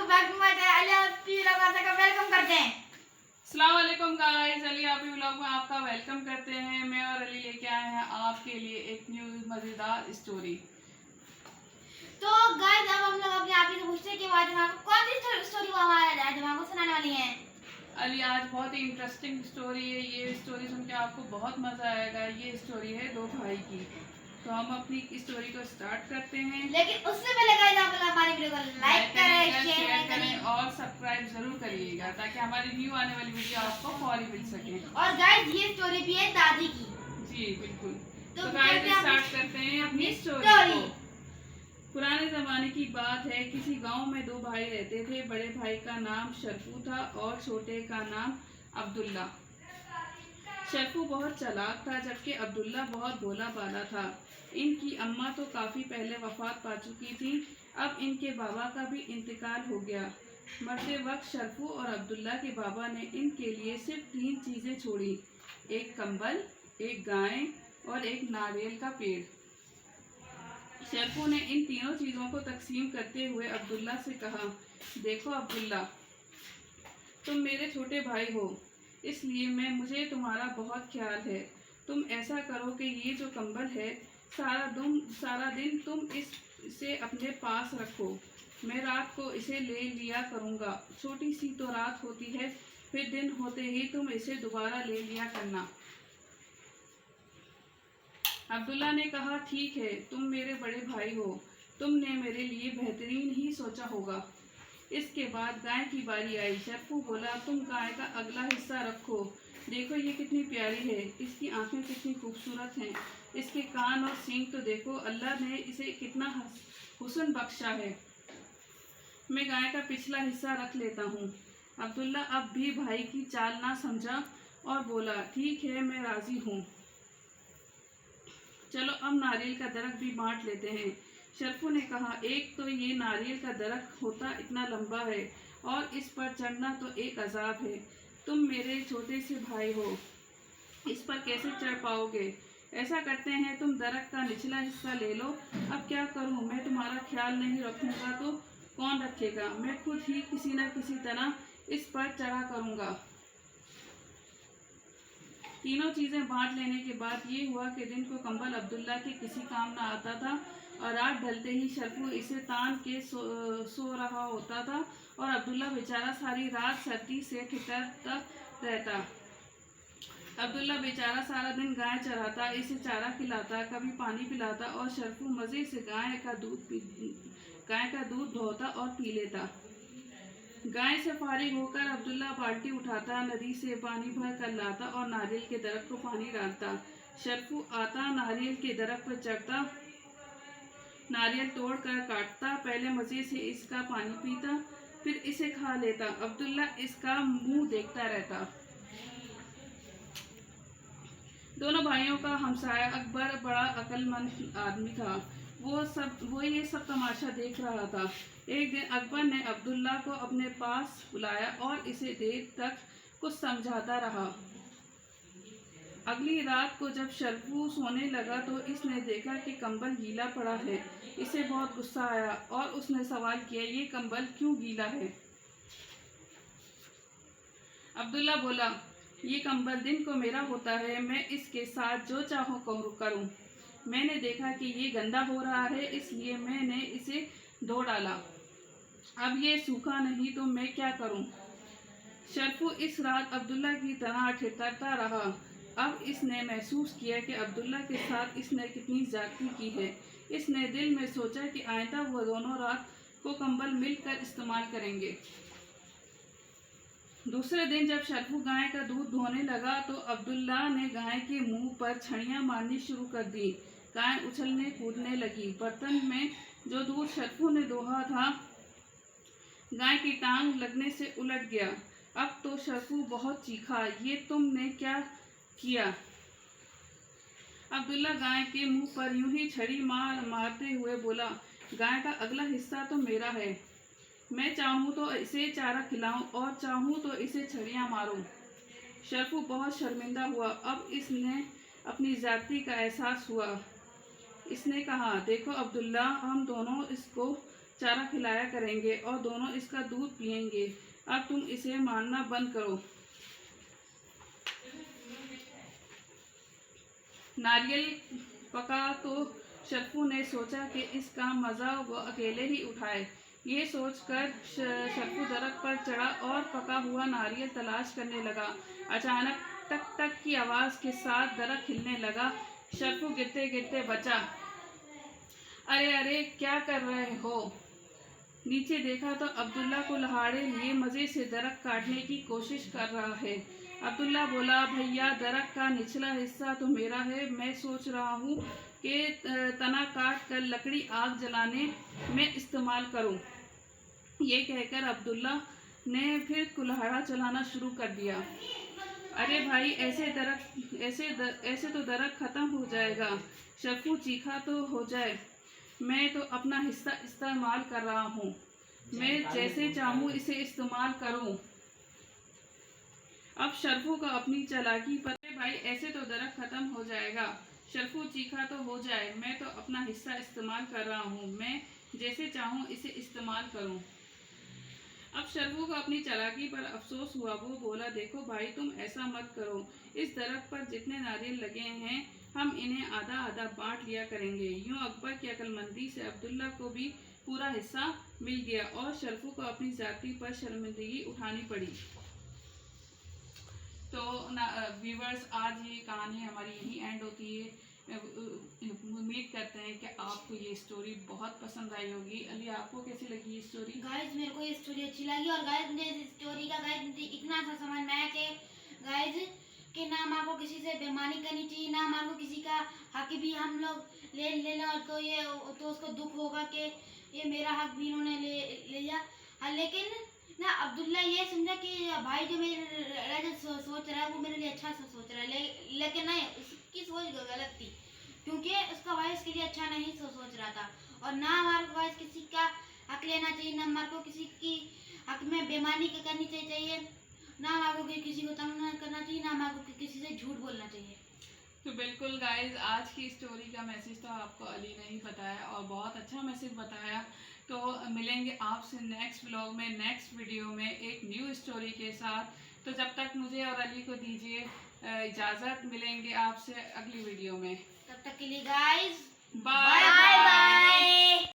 Back to my channel. Welcome करते हैं। अस्सलाम वालेकुम गाइस, अली आप व्लॉग में आपका वेलकम करते हैं। मैं और अली लेके आए हैं आपके लिए एक न्यू मज़ेदार स्टोरी। तो गाइस अब हम लोग अपने आप ही से पूछते हैं कि आज हम आपको कौन सी स्टोरी को हमारे आज हम आपको सुनाने वाली हैं। अली आज बहुत ही इंटरेस्टिंग स्टोरी है। ये स्टोरी सुन के आपको बहुत मज़ा आएगा। ये स्टोरी है दो भाई की। तो हम अपनी स्टोरी को स्टार्ट करते हैं, लेकिन उससे पहले गाइस आप लोग हमारी वीडियो को लाइक करें, शेयर करें और सब्सक्राइब जरूर करिएगा ताकि हमारी न्यू आने वाली वीडियो आपको फौरी मिल सके। और गाइस ये स्टोरी भी है दादी की। जी बिल्कुल। तो गाइस स्टार्ट करते हैं अपनी स्टोरी को। पुराने जमाने की बात है। किसी गांव में दो भाई रहते थे। बड़े भाई का नाम शरफू था और छोटे का नाम अब्दुल्ला। शरफू बहुत चालाक था जबकि अब्दुल्ला बहुत भोला भाला था। इनकी अम्मा तो काफ़ी पहले वफात पा चुकी थी। अब इनके बाबा का भी इंतकाल हो गया। मरते वक्त शरफू और अब्दुल्ला के बाबा ने इनके लिए सिर्फ 3 चीज़ें छोड़ी, एक कंबल, एक गाय और एक नारियल का पेड़। शरफू ने इन तीनों चीज़ों को तकसीम करते हुए अब्दुल्ला से कहा, देखो अब्दुल्ला, तुम मेरे छोटे भाई हो, इसलिए मुझे तुम्हारा बहुत ख्याल है। तुम ऐसा करो कि ये जो कंबल है सारा दिन तुम इसे अपने पास रखो। मैं रात को इसे ले लिया करूँगा। छोटी सी तो रात होती है, फिर दिन होते ही तुम इसे दोबारा ले लिया करना। अब्दुल्ला ने कहा, ठीक है, तुम मेरे बड़े भाई हो, तुमने मेरे लिए बेहतरीन ही सोचा होगा। इसके बाद गाय की बारी आई। शरफू बोला, तुम गाय का अगला हिस्सा रखो। देखो ये कितनी प्यारी है, इसकी आंखें कितनी खूबसूरत हैं, इसके कान और सींग तो देखो, अल्लाह ने इसे कितना हुस्न बख्शा है। मैं गाय का पिछला हिस्सा रख लेता हूँ। अब्दुल्ला अब भी भाई की चाल ना समझा और बोला, ठीक है, मैं राजी हूँ। चलो अब नारियल का दरख्त भी बांट लेते हैं। शरफू ने कहा, एक तो ये नारियल का दरख्त होता इतना लंबा है और इस पर चढ़ना तो एक अजाब है। तुम मेरे छोटे से भाई हो, इस पर कैसे चढ़ पाओगे? ऐसा करते हैं, तुम दरख्त का निचला हिस्सा ले लो। अब क्या करूं? मैं तुम्हारा ख्याल नहीं रखूंगा तो कौन रखेगा? मैं खुद ही किसी न किसी तरह इस पर चढ़ा करूंगा। तीनों चीज़ें बांट लेने के बाद ये हुआ कि दिन को कंबल अब्दुल्ला के किसी काम ना आता था और रात ढलते ही शरफू इसे तान के सो रहा होता था और अब्दुल्ला बेचारा सारी रात सर्दी से ठिठुरता रहता। अब्दुल्ला बेचारा सारा दिन गाय चराता, इसे चारा खिलाता, कभी पानी पिलाता और शरफू मज़े से गाय का दूध धोता और पी लेता। गाय से फारिग होकर अब्दुल्ला बाल्टी उठाता, नदी से पानी भर कर लाता और नारियल के दरख्त को पानी डालता। शरफू आता, नारियल के दरख्त पर चढ़ता, नारियल तोड़कर काटता, पहले मज़े से इसका पानी पीता, फिर इसे खा लेता। अब्दुल्ला इसका मुंह देखता रहता। दोनों भाइयों का हमसाया अकबर बड़ा अक्लमंद आदमी था। वो ये सब तमाशा देख रहा था। एक दिन अकबर ने अब्दुल्ला को अपने पास बुलाया और इसे देर तक कुछ समझाता रहा। अगली रात को जब शरफू सोने लगा तो इसने देखा कि कंबल गीला पड़ा है। इसे बहुत गुस्सा आया और उसने सवाल किया, ये कंबल क्यों गीला है? अब्दुल्ला बोला, ये कंबल दिन को मेरा होता है, मैं इसके साथ जो चाहूँ करूँ। मैंने देखा कि ये गंदा हो रहा है, इसलिए मैंने इसे धो डाला। अब ये सूखा नहीं तो मैं क्या करूं? शरफू इस रात अब्दुल्ला की तरह ठिठुरता रहा। अब इसने महसूस किया कि अब्दुल्ला के साथ इसने कितनी ज्यादती की है। इसने दिल में सोचा कि आइंदा वो दोनों रात को कंबल मिलकर इस्तेमाल करेंगे। दूसरे दिन जब शरफू गाय का दूध धोने लगा तो अब्दुल्ला ने गाय के मुंह पर छड़ियाँ मारनी शुरू कर दी। गाय उछलने कूदने लगी। बर्तन में जो दूध शरफू ने दोहा था, गाय की टांग लगने से उलट गया। अब तो शरफू बहुत चीखा, ये तुमने क्या किया? अब्दुल्ला गाय के मुंह पर यूं ही छड़ी मारते हुए बोला, गाय का अगला हिस्सा तो मेरा है। मैं चाहूँ तो इसे चारा खिलाऊं और चाहूँ तो इसे छड़ियाँ मारूं। शरफू बहुत शर्मिंदा हुआ। अब इसने अपनी ज़्यादती का एहसास हुआ। इसने कहा, देखो अब्दुल्ला, हम दोनों इसको चारा खिलाया करेंगे और दोनों इसका दूध पिएंगे। अब तुम इसे मारना बंद करो। नारियल पका तो शरफू ने सोचा कि इसका मज़ा वो अकेले ही उठाए। ये सोचकर शरफू दरख्त पर चढ़ा और पका हुआ नारियल तलाश करने लगा। अचानक टक टक की आवाज़ के साथ दरख्त हिलने लगा। शरफू गिरते गिरते बचा। अरे अरे, क्या कर रहे हो? नीचे देखा तो अब्दुल्ला कुल्हाड़ी लिए मज़े से दरख्त काटने की कोशिश कर रहा है। अब्दुल्ला बोला, भैया दरख्त का निचला हिस्सा तो मेरा है, मैं सोच रहा हूँ कि तना काट कर लकड़ी आग जलाने में इस्तेमाल करूँ। ये कहकर अब्दुल्ला ने फिर कुल्हाड़ा चलाना शुरू कर दिया। अरे भाई, ऐसे तो दरख्त खत्म हो जाएगा। शरफू चीखा, तो हो जाए, मैं तो अपना हिस्सा इस्तेमाल कर रहा हूँ, मैं जैसे चाहूँ इसे इस्तेमाल करूँ। अब शरफू को अपनी चालाकी पर, भाई ऐसे तो दरख्त खत्म हो जाएगा। शरफू चीखा, तो हो जाए, मैं तो अपना हिस्सा इस्तेमाल कर रहा हूँ, मैं जैसे चाहूँ इसे इस्तेमाल करूँ। अब शरफू को अपनी चालाकी पर अफसोस हुआ। वो बोला, देखो भाई, तुम ऐसा मत करो। इस दरख्त पर जितने नारियल लगे हैं हम इन्हें आधा आधा बांट लिया करेंगे। यूं अकबर की अक्लमंदी से अब्दुल्ला को भी पूरा हिस्सा मिल गया और शरफू को अपनी जाति पर शर्मिंदगी उठानी पड़ी। तो व्यूवर्स, आज ये कहानी हमारी यही एंड होती है। उम्मीद करते हैं कि आपको ये स्टोरी बहुत पसंद आई होगी। अली, आपको कैसी लगी ये स्टोरी? गाइज, मेरे को ये स्टोरी अच्छी लगी और गाइज मुझे इस स्टोरी का गाइज मुझे इतना सा समझ में आया कि गाइज कि ना हमारे को किसी से बेईमानी करनी चाहिए, ना हमारे को किसी का हक भी हम लोग ले लें और तो उसको दुख होगा कि ये मेरा हक भी इन्होंने ले लिया। हाँ, लेकिन ना अब्दुल्ला ये समझा कि भाई जो मेरे सोच रहा है वो मेरे लिए अच्छा सोच रहा है, लेकिन नहीं, उसकी सोच गलत थी, क्योंकि उसका भाई इसके लिए अच्छा नहीं सोच रहा था। और ना हमारे को किसी का हक लेना चाहिए, ना हमारे को किसी की हक में बेईमानी करनी चाहिए, ना हमारे को किसी को तंग ना करना चाहिए, ना हमारे को किसी से झूठ बोलना चाहिए। तो बिल्कुल गाइज, आज की स्टोरी का मैसेज तो आपको अली ने ही बताया और बहुत अच्छा मैसेज बताया। तो मिलेंगे आपसे नेक्स्ट व्लॉग में, नेक्स्ट वीडियो में एक न्यू स्टोरी के साथ। तो जब तक मुझे और अली को दीजिए इजाज़त, मिलेंगे आपसे अगली वीडियो में। तब तक के लिए गाइज, बाय बाय बाय।